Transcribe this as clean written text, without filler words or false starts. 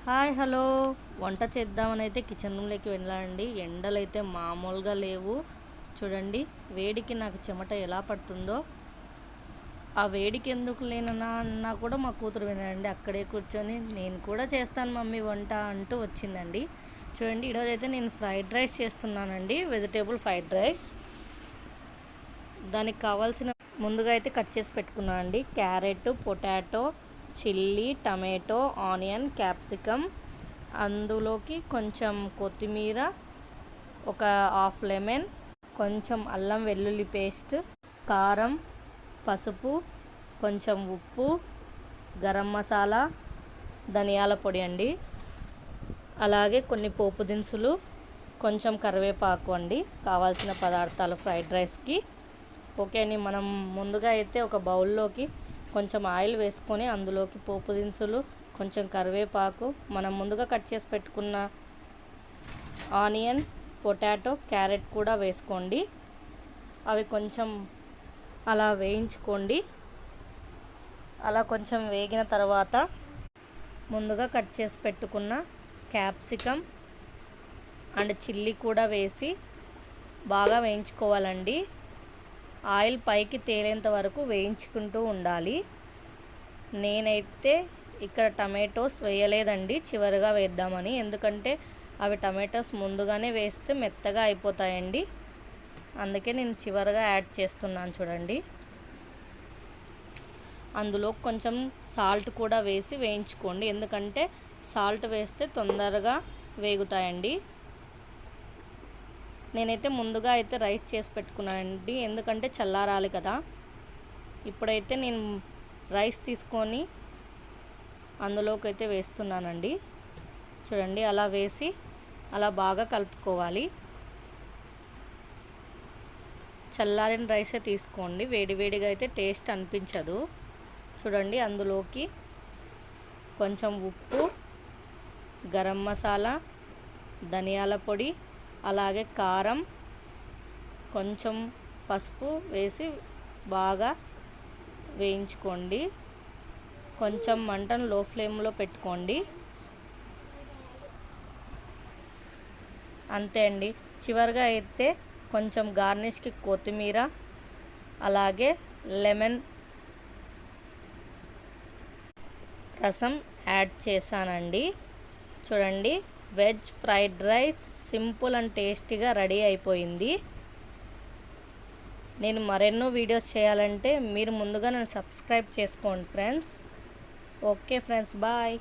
Hi hello వంట చేద్దామని అయితే కిచెన్ రూమ్లోకి వెళ్ళానండి. ఎండలు అయితే మామూలుగా లేవు. చూడండి వేడికి నాకు చెమట ఎలా పడుతుందో. ఆ వేడికి ఎందుకు లేనన్నా అన్నా కూడా మా కూతురు వినండి అక్కడే కూర్చొని నేను కూడా చేస్తాను మమ్మీ వంట అంటూ వచ్చిందండి. చూడండి ఈరోజు అయితే నేను ఫ్రైడ్ రైస్ చేస్తున్నానండి, వెజిటేబుల్ ఫ్రైడ్ రైస్. దానికి కావాల్సిన ముందుగా అయితే కట్ చేసి పెట్టుకున్నాను అండి. Carrot, potato, chilli, tomato, onion, capsicum, అందులోకి కొంచెం కొత్తిమీర, ఒక హాఫ్ లెమన్, కొంచెం అల్లం వెల్లుల్లి పేస్ట్, కారం, పసుపు, కొంచెం ఉప్పు, గరం మసాలా, ధనియాల పొడి అండి, అలాగే కొన్ని పోపు దినుసులు, కొంచెం కరివేపాకు అండి కావాల్సిన పదార్థాలు ఫ్రైడ్ రైస్కి. ఓకే అండి, మనం ముందుగా అయితే ఒక బౌల్లోకి కొంచెం ఆయిల్ వేసుకొని అందులోకి పోపు దినుసులు, కొంచెం కరివేపాకు, మనం ముందుగా కట్ చేసి పెట్టుకున్న ఆనియన్, పొటాటో, క్యారెట్ కూడా వేసుకోండి. అవి కొంచెం అలా వేయించుకోండి. అలా కొంచెం వేగిన తర్వాత ముందుగా కట్ చేసి పెట్టుకున్న క్యాప్సికమ్ అండ్ చిల్లీ కూడా వేసి బాగా వేయించుకోవాలండి. ఆయిల్ పైకి తేలేంత వరకు వేయించుకుంటూ ఉండాలి. నేనైతే ఇక్కడ టమాటోస్ వేయలేదండి, చివరిగా వేద్దామని. ఎందుకంటే అవి టమాటోస్ ముందుగానే వేస్తే మెత్తగా అయిపోతాయండి, అందుకే నేను చివరిగా యాడ్ చేస్తున్నాను. చూడండి అందులో కొంచెం సాల్ట్ కూడా వేసి వేయించుకోండి, ఎందుకంటే సాల్ట్ వేస్తే తొందరగా వేగుతాయండి. నేనైతే ముందుగా అయితే రైస్ చేసి పెట్టుకున్నానండి, ఎందుకంటే చల్లారాలి కదా. ఇప్పుడైతే నేను రైస్ తీసుకొని అందులోకి అయితే వేస్తున్నానండి. చూడండి అలా వేసి అలా బాగా కలుపుకోవాలి. చల్లారిన రైసే తీసుకోండి, వేడివేడిగా అయితే టేస్ట్ అనిపించదు. చూడండి అందులోకి కొంచెం ఉప్పు, గరం మసాలా, ధనియాల పొడి, అలాగే కారం, కొంచెం పసుపు వేసి బాగా వేయించుకోండి. కొంచెం మంటను లో ఫ్లేమ్లో పెట్టుకోండి. అంతే అండి. చివరిగా అయితే కొంచెం గార్నిష్కి కొత్తిమీర, అలాగే లెమన్ రసం యాడ్ చేశానండి. చూడండి veg fried rice simple and టేస్టీగా రెడీ అయిపోయింది. నేను మరెన్నో వీడియోస్ చేయాలంటే మీరు ముందుగా నన్ను సబ్స్క్రైబ్ చేసుకోండి ఫ్రెండ్స్. Okay friends, bye.